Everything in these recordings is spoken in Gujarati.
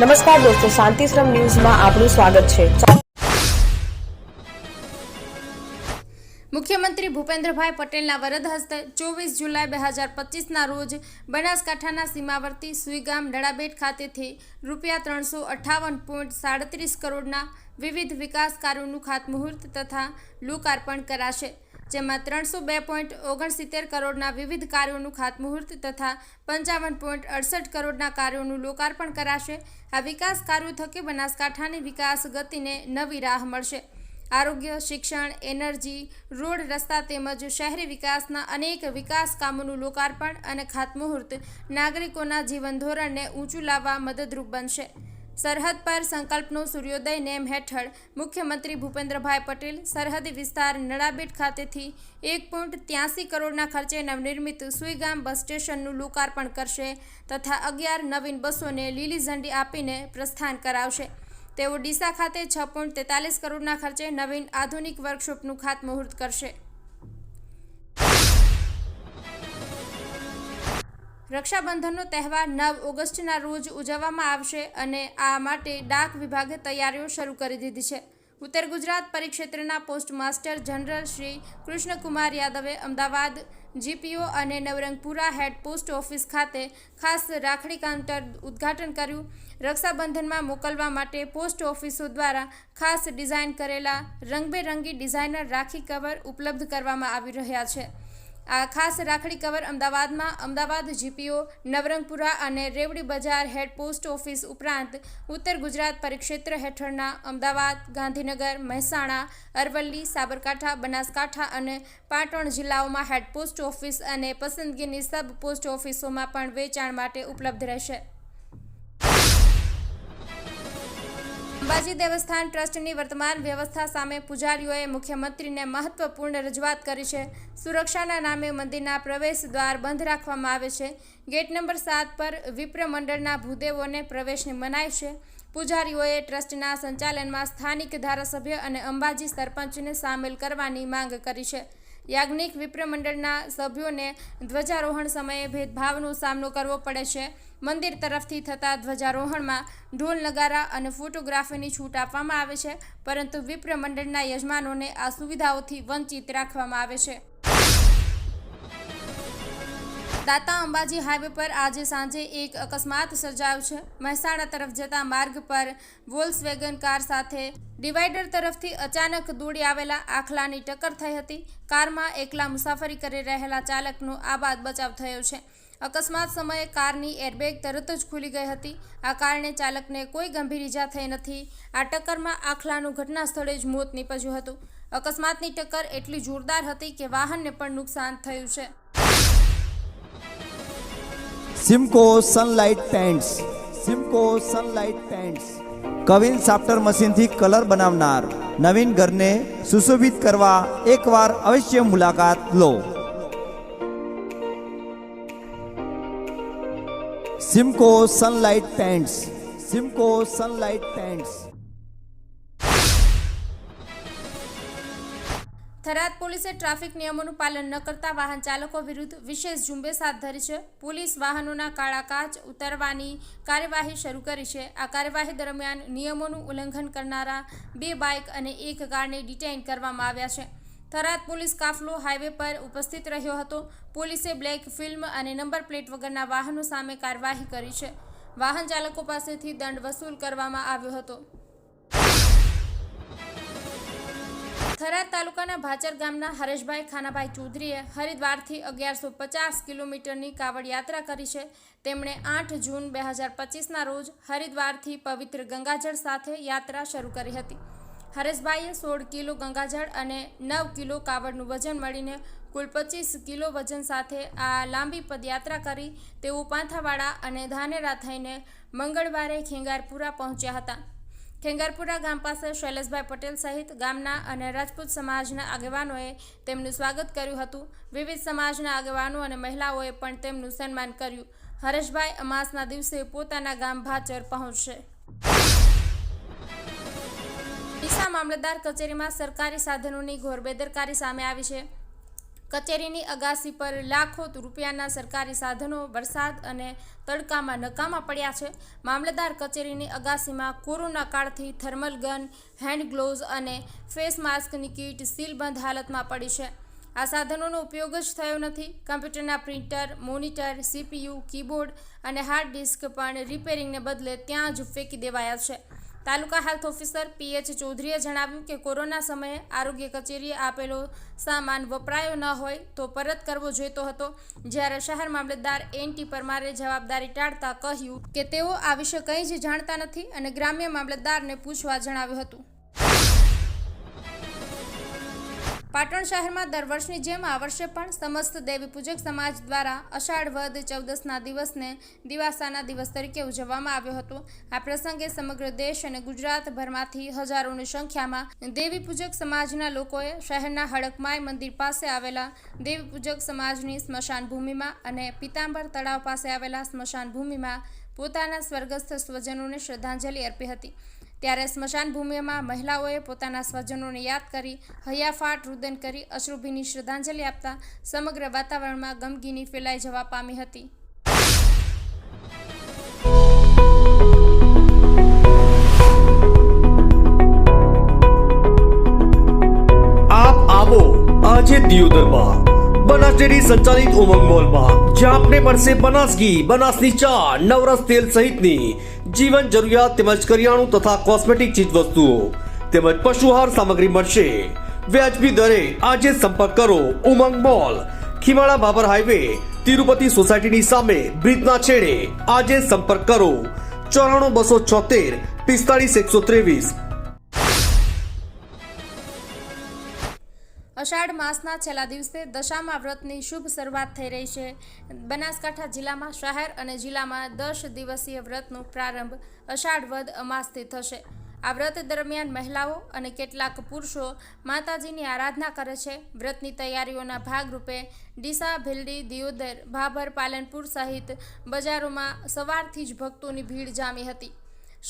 નમસ્કાર દોસ્તો, શાંતિશ્રમ ન્યૂઝમાં આપનું સ્વાગત છે। મુખ્યમંત્રી ભૂપેન્દ્રભાઈ પટેલના વરદ હસ્તે 24 જુલાઈ 2025ના રોજ બનાસકાંઠાના સીમાવર્તી સુઈગામ નડાબેટ ખાતેથી ₹358.37 કરોડના વિવિધ વિકાસ કાર્યોનું ખાતમુહૂર્ત તથા લોકાર્પણ કરાશે, જેમાં 302.69 કરોડના વિવિધ કાર્યોનું ખાતમુહૂર્ત તથા 55.68 કરોડના કાર્યોનું લોકાર્પણ કરાશે। આ વિકાસ કાર્યો થકી બનાસકાંઠાની વિકાસ ગતિને નવી રાહ મળશે। આરોગ્ય, શિક્ષણ, એનર્જી, રોડ, રસ્તા તેમજ શહેરી વિકાસના અનેક વિકાસ કામોનું લોકાર્પણ અને ખાતમુહૂર્ત નાગરિકોના જીવન ધોરણને ઊંચું લાવવા મદદરૂપ બનશે। સરહદ પર સંકલ્પનો સૂર્યોદય નેમ હેઠળ મુખ્યમંત્રી ભૂપેન્દ્રભાઈ પટેલ સરહદી વિસ્તાર નડાબેટ ખાતેથી 1.83 કરોડના ખર્ચે નવનિર્મિત સુઈગામ બસ સ્ટેશનનું લોકાર્પણ કરશે તથા 11 નવીન બસોને લીલી ઝંડી આપીને પ્રસ્થાન કરાવશે। તેઓ ડીસા ખાતે 6.43 કરોડના ખર્ચે નવીન આધુનિક વર્કશોપનું ખાતમુહૂર્ત કરશે। રક્ષાબંધનનો તહેવાર 9 ઓગસ્ટના રોજ ઉજવવામાં આવશે અને આ માટે ડાક વિભાગે તૈયારીઓ શરૂ કરી દીધી છે। ઉત્તર ગુજરાત પરિક્ષેત્રના post master general Shri Krishnakumar યાદવે અમદાવાદ જીપીઓ અને નવરંગપુરા હેડ પોસ્ટ ઓફિસ ખાતે ખાસ રાખડી કાઉન્ટર ઉદ્ઘાટન કર્યું। રક્ષાબંધનમાં મોકલવા માટે પોસ્ટ ઓફિસો દ્વારા ખાસ ડિઝાઇન કરેલા રંગબેરંગી ડિઝાઇનર રાખી કવર ઉપલબ્ધ કરવામાં આવી રહ્યા છે। આ ખાસ રાખડી કવર અમદાવાદમાં અમદાવાદ જીપીઓ, નવરંગપુરા અને રેવડી બજાર હેડ પોસ્ટ ઓફિસ ઉપરાંત ઉત્તર ગુજરાત પરિક્ષેત્ર હેઠળના અમદાવાદ, ગાંધીનગર, મહેસાણા, અરવલ્લી, સાબરકાંઠા, બનાસકાંઠા અને પાટણ જિલ્લાઓમાં હેડ પોસ્ટ ઓફિસ અને પસંદગીની સબ પોસ્ટ ઓફિસોમાં પણ વેચાણ માટે ઉપલબ્ધ રહેશે। અંબાજી દેવસ્થાન ટ્રસ્ટની વર્તમાન વ્યવસ્થા સામે પૂજારીઓએ મુખ્યમંત્રીને મહત્વપૂર્ણ રજૂઆત કરી છે। સુરક્ષાના નામે મંદિરના પ્રવેશ દ્વાર બંધ રાખવામાં આવે છે। ગેટ નંબર 7 પર વિપ્ર મંડળના ભૂદેવોને પ્રવેશની મનાઈ છે। પૂજારીઓએ ટ્રસ્ટના સંચાલનમાં સ્થાનિક ધારાસભ્ય અને અંબાજી સરપંચને સામેલ કરવાની માંગ કરી છે। યાજ્ઞિક વિપ્ર મંડળના સભ્યોને ધ્વજારોહણ સમયે ભેદભાવનો સામનો કરવો પડે છે। મંદિર તરફથી થતા ધ્વજારોહણમાં ઢોલ, નગારા અને ફોટોગ્રાફીની છૂટ આપવામાં આવે છે, પરંતુ વિપ્ર મંડળના યજમાનોને આ સુવિધાઓથી વંચિત રાખવામાં આવે છે। દાતા અંબાજી હાઈવે પર આજે સાંજે એક અકસ્માત સર્જાયો છે। મહેસાણા તરફ જતા માર્ગ પર વોલ્ક્સવેગન કાર સાથે ડિવાઈડર તરફથી અચાનક દોડી આવેલા આખલાની ટક્કર થઈ હતી। કારમાં એકલા મુસાફરી કરી રહેલા ચાલકનો આબાદ બચાવ થયો છે। અકસ્માત સમયે કારની એરબેગ તરત જ ખુલી ગઈ હતી। આ કારણે ચાલકને કોઈ ગંભીર ઈજા થઈ નથી। આ ટક્કરમાં આખલાનું ઘટના સ્થળે જ મોત નીપજ્યું હતું। અકસ્માતની ટક્કર એટલી જોરદાર હતી કે વાહનને પણ નુકસાન થયું છે। Simco sunlight paints, Simco sunlight paints કવિન સાફ્ટર મશીનથી કલર બનાવનાર નવીન ઘરને સુશોભિત કરવા એકવાર અવશ્ય મુલાકાત લો। Simco sunlight paints, Simco sunlight paints. Tharad પોલીસે ટ્રાફિક નિયમોનું પાલન ન કરતા વાહન ચાલકો વિરુદ્ધ વિશેષ ઝુંબેશ હાથ ધરી છે। પોલીસ વાહનોના કાળા કાચ ઉતારવાની કાર્યવાહી શરૂ કરી છે। આ કાર્યવાહી દરમિયાન નિયમોનું ઉલ્લંઘન કરનારા 2 બાઇક અને 1 કારને ડિટેઇન કરવામાં આવ્યા છે। થરાદ પોલીસ કાફલો હાઈવે પર ઉપસ્થિત રહ્યો હતો। પોલીસે બ્લેક ફિલ્મ અને નંબર પ્લેટ વગરના વાહનો સામે કાર્યવાહી કરી છે। વાહન ચાલકો પાસેથી દંડ વસૂલ કરવામાં આવ્યો હતો। થરાદ તાલુકાના ભાચર ગામના હરેશભાઈ ખાનાભાઈ ચૌધરીએ હરિદ્વારથી 1150 કિલોમીટરની કાવડ યાત્રા કરી છે। તેમણે 8 જૂન 2025ના રોજ હરિદ્વારથી પવિત્ર ગંગાજળ સાથે યાત્રા શરૂ કરી હતી। હરેશભાઈએ 16 કિલો ગંગાજળ અને 9 કિલો કાવડનું વજન મળીને કુલ 25 કિલો વજન સાથે આ લાંબી પદયાત્રા કરી તેઓ પાંથાવાડા અને ધાનેરા થઈને મંગળવારે ખેંગારપુરા પહોંચ્યા હતા। ખેંગારપુરા ગામ પાસે શૈલેષભાઈ પટેલ સહિત ગામના અને રાજપૂત સમાજના આગેવાનોએ તેમનું સ્વાગત કર્યું હતું। વિવિધ સમાજના આગેવાનો અને મહિલાઓએ પણ તેમનું સન્માન કર્યું। હરેશભાઈ અમાસના દિવસે પોતાના ગામ ભાચર પહોંચશે। ડીસા મામલતદાર કચેરીમાં સરકારી સાધનોની ઘોર બેદરકારી સામે આવી છે। કચેરીની અગાસી પર લાખો રૂપિયાના સરકારી સાધનો વરસાદ અને તડકામાં નકામા પડ્યા છે. મામલતદાર કચેરીની અગાસીમાં કોરોના કાળથી થર્મલ ગન, હેન્ડ ગ્લોવ્સ અને ફેસ માસ્કની કીટ સીલબંધ હાલતમાં પડી છે. આ સાધનોનો ઉપયોગ જ થયો નથી. કમ્પ્યુટરના પ્રિન્ટર, મોનિટર, CPU, કીબોર્ડ અને હાર્ડ ડિસ્ક પણ રિપેરિંગને બદલે ત્યાં જ ફેંકી દેવાયા છે. તાલુકા હેલ્થ ઓફિસર PH ચૌધરીએ જણાવ્યું કે કોરોના સમયે આરોગ્ય કચેરીએ આપેલો સામાન વપરાયો ન હોય તો પરત કરવો જોઈતો હતો. જ્યારે શહેર મામલતદાર NT પરમારે જવાબદારી ટાળતા કહ્યું કે તેઓ આ વિશે કંઈ જ જાણતા નથી અને ગ્રામ્ય મામલતદારને પૂછવા જણાવ્યું હતું. પાટણ શહેરમાં દર વર્ષની જેમ આ વર્ષે પણ સમસ્ત દેવી પૂજક સમાજ દ્વારા અષાઢ વદ 14ના દિવસને દિવાસાના દિવસ તરીકે ઉજવવામાં આવ્યો હતો. આ પ્રસંગે સમગ્ર દેશ અને ગુજરાતભરમાંથી હજારોની સંખ્યામાં દેવી પૂજક સમાજના લોકોએ શહેરના હડકમાય મંદિર પાસે આવેલા દેવી પૂજક સમાજની સ્મશાન ભૂમિમાં અને પીતાંબર તળાવ પાસે આવેલા સ્મશાન ભૂમિમાં પોતાના સ્વર્ગસ્થ સ્વજનોને શ્રદ્ધાંજલિ અર્પી હતી. ત્યારે સ્મશાન ભૂમિમાં મહિલાઓએ પોતાના સ્વજનોને યાદ કરી હૈયાફાટ રુદન કરી અશ્રુભીની શ્રદ્ધાંજલિ આપતા સમગ્ર વાતાવરણમાં ગમગીની ફેલાઈ જવા પામી હતી. આપ આવો આજે દિયોદરમાં બનાસ ડેરી સંચાલિત ઉમંગ મોલમાં, જ્યાં આપને મળશે બનાસ ઘી, બનાસની ચા, નવરસ તેલ સહિતની જીવન જરૂરિયાત તેમજ કરિયાણું તથા કોસ્મેટિક ચીજ વસ્તુઓ તેમજ પશુહાર સામગ્રી મળશે વ્યાજબી દરે. આજે સંપર્ક કરો ઉમંગ મોલ, ખીમાળા બાબર હાઈવે, તિરુપતિ સોસાયટીની સામે, બ્રિજના છેડે. આજે સંપર્ક કરો 94 276 45 123. અષાઢ માસના છેલ્લા દિવસે દશામા વ્રતની શુભ શરૂઆત થઈ રહી છે. બનાસકાંઠા જિલ્લામાં શહેર અને જિલ્લામાં 10 દિવસીય વ્રતનો પ્રારંભ અષાઢ વદ અમાસથી થશે. આ વ્રત દરમિયાન મહિલાઓ અને કેટલાક પુરુષો માતાજીની આરાધના કરે છે. વ્રતની તૈયારીઓના ભાગરૂપે ડીસા, ભીલડી, દિયોદર, ભાભર, પાલનપુર સહિત બજારોમાં સવારથી જ ભક્તોની ભીડ જામી હતી.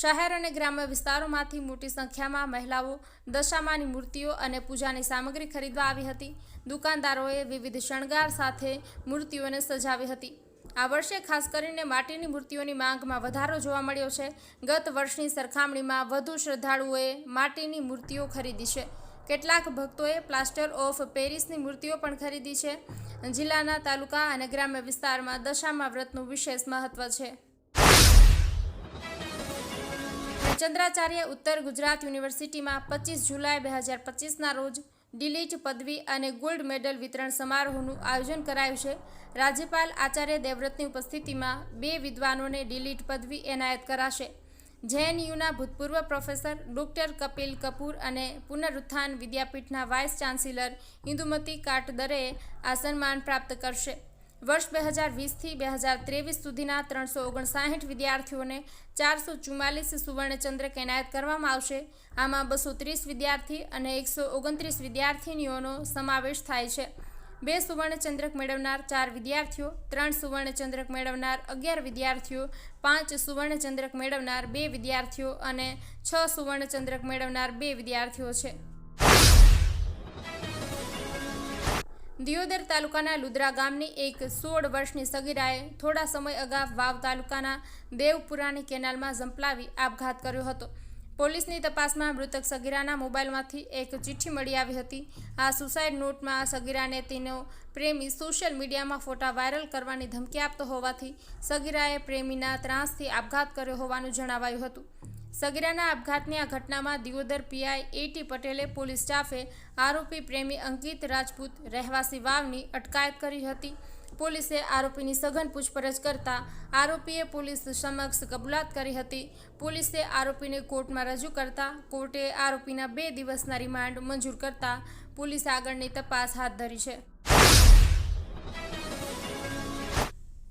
શહેર અને ગ્રામ્ય વિસ્તારોમાંથી મોટી સંખ્યામાં મહિલાઓ દશામાની મૂર્તિઓ અને પૂજાની સામગ્રી ખરીદવા આવી હતી. દુકાનદારોએ વિવિધ શણગાર સાથે મૂર્તિઓને સજાવી હતી. આ વર્ષે ખાસ કરીને માટીની મૂર્તિઓની માંગમાં વધારો જોવા મળ્યો છે. ગત વર્ષની સરખામણીમાં વધુ શ્રદ્ધાળુઓએ માટીની મૂર્તિઓ ખરીદી છે. કેટલાક ભક્તોએ પ્લાસ્ટર ઓફ પેરિસની મૂર્તિઓ પણ ખરીદી છે. જિલ્લાના તાલુકા અને ગ્રામ્ય વિસ્તારમાં દશામા વ્રતનું વિશેષ મહત્વ છે. ચંદ્રાચાર્ય ઉત્તર ગુજરાત યુનિવર્સિટીમાં 25 જુલાઈ 2025ના રોજ ડીલીટ પદવી અને ગોલ્ડ મેડલ વિતરણ સમારોહનું આયોજન કરાયું છે. રાજ્યપાલ આચાર્ય દેવવ્રતની ઉપસ્થિતિમાં 2 વિદ્વાનોને ડીલીટ પદવી એનાયત કરાશે. JNUના ભૂતપૂર્વ પ્રોફેસર ડોક્ટર કપિલ કપૂર અને પુનરુત્થાન વિદ્યાપીઠના વાઇસ ચાન્સેલર ઇન્દુમતી કાટદરેએ આ સન્માન પ્રાપ્ત કરશે. વર્ષ 2020થી 2023 સુધીના 359 વિદ્યાર્થીઓને 444 સુવર્ણચંદ્રક એનાયત કરવામાં આવશે. આમાં 230 વિદ્યાર્થી અને 129 વિદ્યાર્થીનીઓનો સમાવેશ થાય છે. 2 સુવર્ણચંદ્રક મેળવનાર 4 વિદ્યાર્થીઓ, 3 સુવર્ણચંદ્રક મેળવનાર 11 વિદ્યાર્થીઓ, 5 સુવર્ણચંદ્રક મેળવનાર 2 વિદ્યાર્થીઓ અને 6 સુવર્ણચંદ્રક મેળવનાર 2 વિદ્યાર્થીઓ છે. દિયોદર તાલુકાના લુદ્રા ગામની એક 16 વર્ષની સગીરાએ થોડા સમય અગાઉ વાવ તાલુકાના દેવપુરાની કેનાલમાં ઝંપલાવી આપઘાત કર્યો હતો. પોલીસની તપાસમાં મૃતક સગીરાના મોબાઈલમાંથી એક ચિઠ્ઠી મળી આવી હતી. આ સુસાઇડ નોટમાં સગીરાને તેનો પ્રેમી સોશિયલ મીડિયામાં ફોટા વાયરલ કરવાની ધમકી આપતો હોવાથી સગીરાએ પ્રેમીના ત્રાસથી આપઘાત કર્યો હોવાનું જણાવાયું હતું. સગીરાના આપઘાતની આ ઘટનામાં દિયોદર PI AT પટેલે પોલીસ સ્ટાફે આરોપી પ્રેમી અંકિત રાજપૂત રહેવાસી વાવની અટકાયત કરી હતી. પોલીસે આરોપીની સઘન પૂછપરછ કરતા આરોપીએ પોલીસ સમક્ષ કબૂલાત કરી હતી. પોલીસે આરોપીને કોર્ટમાં રજૂ કરતા કોર્ટે આરોપીના 2 દિવસના રિમાન્ડ મંજૂર કરતા પોલીસે આગળની તપાસ હાથ ધરી છે.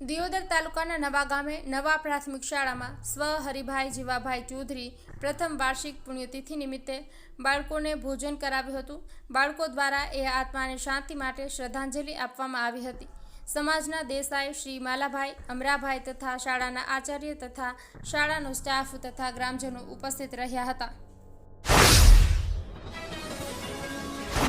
દિયોદર તાલુકાના નવા ગામે નવા પ્રાથમિક શાળામાં સ્વ હરિભાઈ જીવાભાઈ ચૌધરી પ્રથમ વાર્ષિક પુણ્યતિથિ નિમિત્તે બાળકોને ભોજન કરાવ્યું હતું. બાળકો દ્વારા એ આત્માને શાંતિ માટે શ્રદ્ધાંજલિ આપવામાં આવી હતી. સમાજના દેસાઈ શ્રી માલાભાઈ, અમરાભાઈ તથા શાળાના આચાર્ય તથા શાળાનો સ્ટાફ તથા ગ્રામજનો ઉપસ્થિત રહ્યા હતા.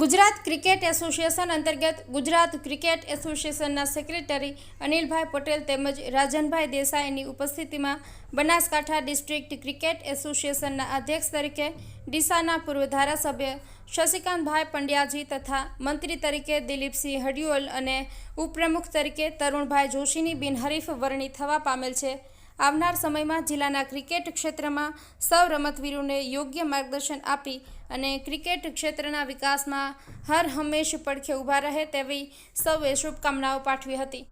ગુજરાત ક્રિકેટ એસોસિએશન અંતર્ગત ગુજરાત ક્રિકેટ એસોસિએશનના સેક્રેટરી અનિલભાઈ પટેલ તેમજ રાજનભાઈ દેસાઈની ઉપસ્થિતિમાં બનાસકાંઠા ડિસ્ટ્રિક્ટ ક્રિકેટ એસોસિએશનના અધ્યક્ષ તરીકે ડીસાના પૂર્વ ધારાસભ્ય શશિકાંતભાઈ પંડ્યાજી તથા મંત્રી તરીકે દિલીપસિંહ હડિયોલ અને ઉપપ્રમુખ તરીકે તરુણભાઈ જોશીની બિનહરીફ વરણી થવા પામેલ છે. આવનાર સમયમાં જિલ્લાના ક્રિકેટ ક્ષેત્રમાં સૌ રમતવીરોને યોગ્ય માર્ગદર્શન આપી અને ક્રિકેટ ક્ષેત્રના વિકાસમાં હર હંમેશ પડખે ઊભા રહે તેવી સૌએ શુભકામનાઓ પાઠવી હતી.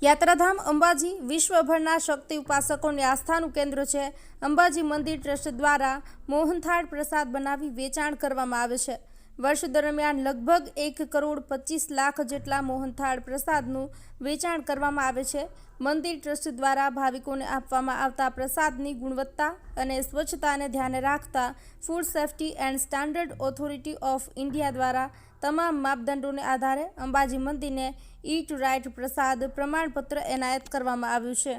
યાત્રાધામ અંબાજી વિશ્વભરના શક્તિ ઉપાસકોની આસ્થાનું કેન્દ્ર છે. અંબાજી મંદિર ટ્રસ્ટ દ્વારા મોહનથાળ પ્રસાદ બનાવી વેચાણ કરવામાં આવે છે. વર્ષ દરમિયાન લગભગ 1,25,00,000 જેટલા મોહનથાળ પ્રસાદનું વેચાણ કરવામાં આવે છે. મંદિર ટ્રસ્ટ દ્વારા ભાવિકોને આપવામાં આવતા પ્રસાદની ગુણવત્તા અને સ્વચ્છતાને ધ્યાને રાખતા food safety and standard authority of India દ્વારા તમામ માપદંડોને આધારે અંબાજી મંદિરને ઈટ રાઇટ પ્રસાદ પ્રમાણપત્ર એનાયત કરવામાં આવ્યું છે.